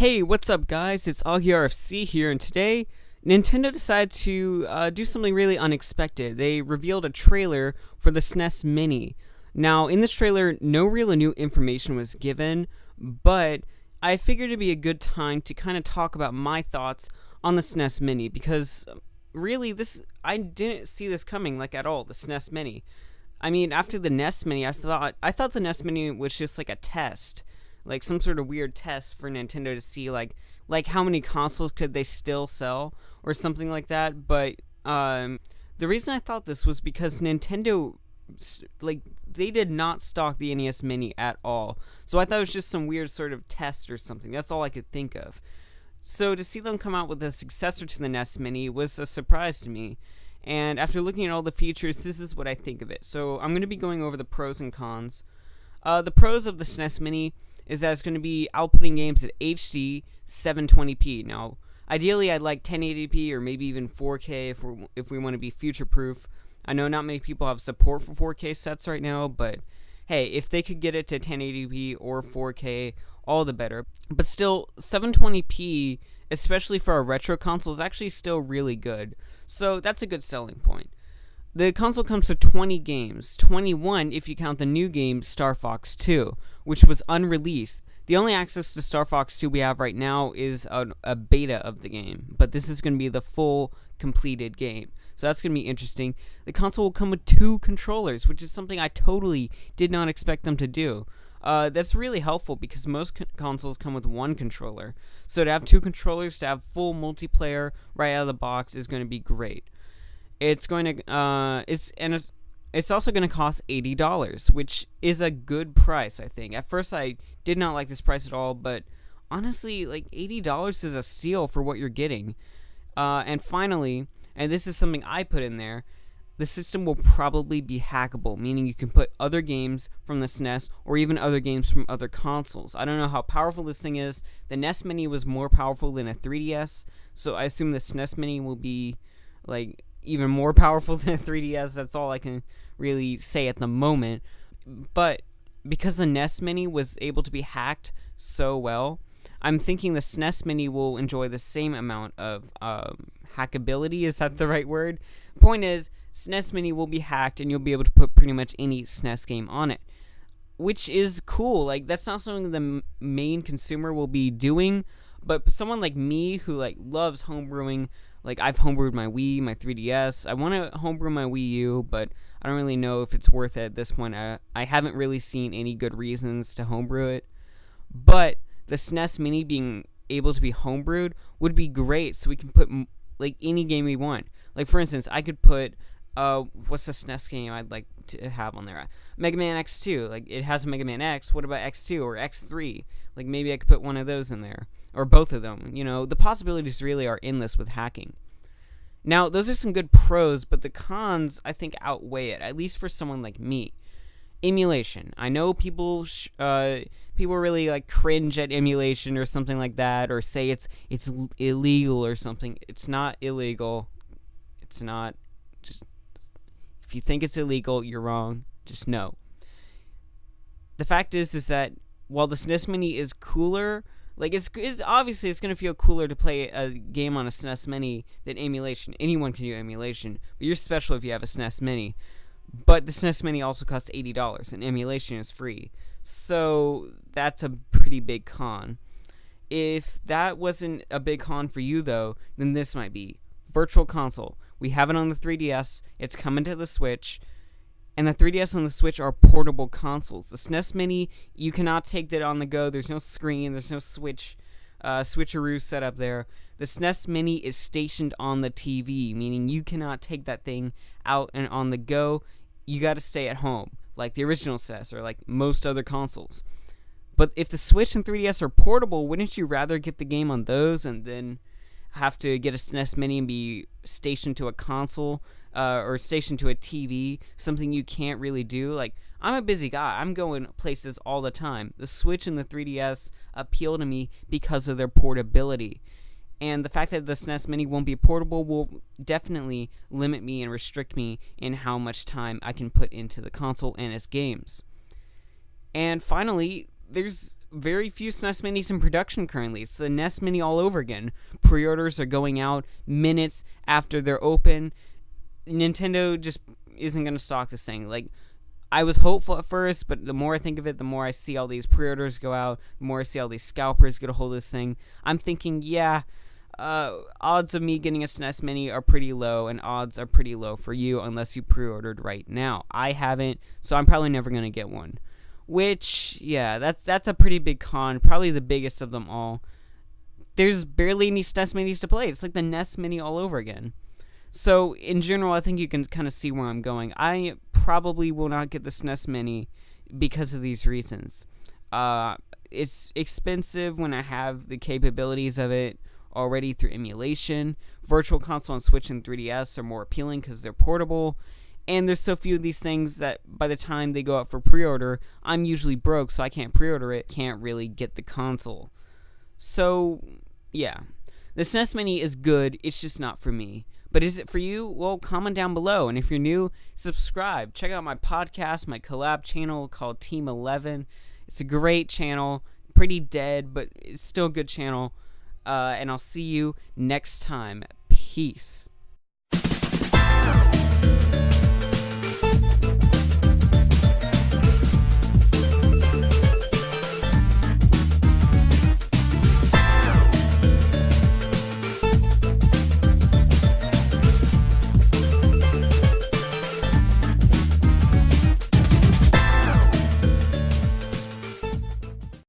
Hey, what's up guys? It's AUGIERFC here, and today Nintendo decided to do something really unexpected. They revealed a trailer for the SNES Mini. Now, in this trailer, no real new information was given, but I figured it'd be a good time to kind of talk about my thoughts on the SNES Mini, because really, I didn't see this coming, like, at all, the SNES Mini. I mean, after the NES Mini, I thought the NES Mini was just like a test, like some sort of weird test for Nintendo to see like how many consoles could they still sell or something like that. But the reason I thought this was because Nintendo, like, they did not stock the NES Mini at all, so I thought it was just some weird sort of test or something. That's all I could think of. So to see them come out with a successor to the NES Mini was a surprise to me. And after looking at all the features, this is what I think of it. So I'm going to be going over the pros and cons. The pros of the SNES Mini is that it's going to be outputting games at HD 720p. Now, ideally, I'd like 1080p or maybe even 4K if we want to be future-proof. I know not many people have support for 4K sets right now, but hey, if they could get it to 1080p or 4K, all the better. But still, 720p, especially for a retro console, is actually still really good. So that's a good selling point. The console comes with 20 games, 21 if you count the new game Star Fox 2, which was unreleased. The only access to Star Fox 2 we have right now is a beta of the game, but this is going to be the full completed game. So that's going to be interesting. The console will come with 2 controllers, which is something I totally did not expect them to do. That's really helpful because most consoles come with 1 controller. So to have 2 controllers, to have full multiplayer right out of the box is going to be great. It's going to it's also going to cost $80, which is a good price, I think. At first, I did not like this price at all, but honestly, like, $80 is a steal for what you're getting. And finally, and this is something I put in there, the system will probably be hackable, meaning you can put other games from the SNES or even other games from other consoles. I don't know how powerful this thing is. The NES Mini was more powerful than a 3DS, so I assume the SNES Mini will be, like, even more powerful than a 3DS. That's all I can really say at the moment. But because the NES Mini was able to be hacked so well, I'm thinking the SNES Mini will enjoy the same amount of hackability. Is that the right word? Point is, SNES Mini will be hacked and you'll be able to put pretty much any SNES game on it, which is cool. Like, that's not something the main consumer will be doing, but someone like me who, like, loves homebrewing, like, I've homebrewed my Wii, my 3DS. I want to homebrew my Wii U, but I don't really know if it's worth it at this point. I haven't really seen any good reasons to homebrew it. But the SNES Mini being able to be homebrewed would be great, so we can put, like, any game we want. Like, for instance, I could put, what's the SNES game I'd like to have on there? Mega Man X2. Like, it has a Mega Man X. What about X2 or X3? Like, maybe I could put one of those in there. Or both of them. You know, the possibilities really are endless with hacking. Now, those are some good pros, but the cons, I think, outweigh it, at least for someone like me. Emulation. I know people really, like, cringe at emulation or something like that, or say it's illegal or something. It's not illegal. It's not. Just, if you think it's illegal, you're wrong. Just know. The fact is that while the SNES Mini is cooler, like, it's obviously it's going to feel cooler to play a game on a SNES Mini than emulation. Anyone can do emulation, but you're special if you have a SNES Mini. But the SNES Mini also costs $80, and emulation is free. So that's a pretty big con. If that wasn't a big con for you, though, then this might be. Virtual Console. We have it on the 3DS. It's coming to the Switch. And the 3DS and the Switch are portable consoles. The SNES Mini, you cannot take that on the go. There's no screen. There's no switcheroo set up there. The SNES Mini is stationed on the TV, meaning you cannot take that thing out and on the go. You got to stay at home, like the original SNES or like most other consoles. But if the Switch and 3DS are portable, wouldn't you rather get the game on those and then have to get a SNES Mini and be stationed to a console or stationed to a TV, something you can't really do? Like, I'm a busy guy. I'm going places all the time. The Switch and the 3DS appeal to me because of their portability. And the fact that the SNES Mini won't be portable will definitely limit me and restrict me in how much time I can put into the console and its games. And finally, there's very few SNES Minis in production currently. It's the NES Mini all over again. Pre-orders are going out minutes after they're open. Nintendo just isn't going to stock this thing. Like, I was hopeful at first, but the more I think of it, the more I see all these pre-orders go out, the more I see all these scalpers get a hold of this thing. I'm thinking, yeah, odds of me getting a SNES Mini are pretty low, and odds are pretty low for you unless you pre-ordered right now. I haven't, so I'm probably never going to get one. Which, yeah, that's a pretty big con, probably the biggest of them all. There's barely any SNES Minis to play. It's like the NES Mini all over again. So, in general, I think you can kind of see where I'm going. I probably will not get the SNES Mini because of these reasons. It's expensive when I have the capabilities of it already through emulation. Virtual Console and Switch and 3DS are more appealing because they're portable. And there's so few of these things that by the time they go out for pre-order, I'm usually broke, so I can't pre-order it, can't really get the console. So, yeah. The SNES Mini is good, it's just not for me. But is it for you? Well, comment down below. And if you're new, subscribe. Check out my podcast, my collab channel called Team 11. It's a great channel. Pretty dead, but it's still a good channel. And I'll see you next time. Peace.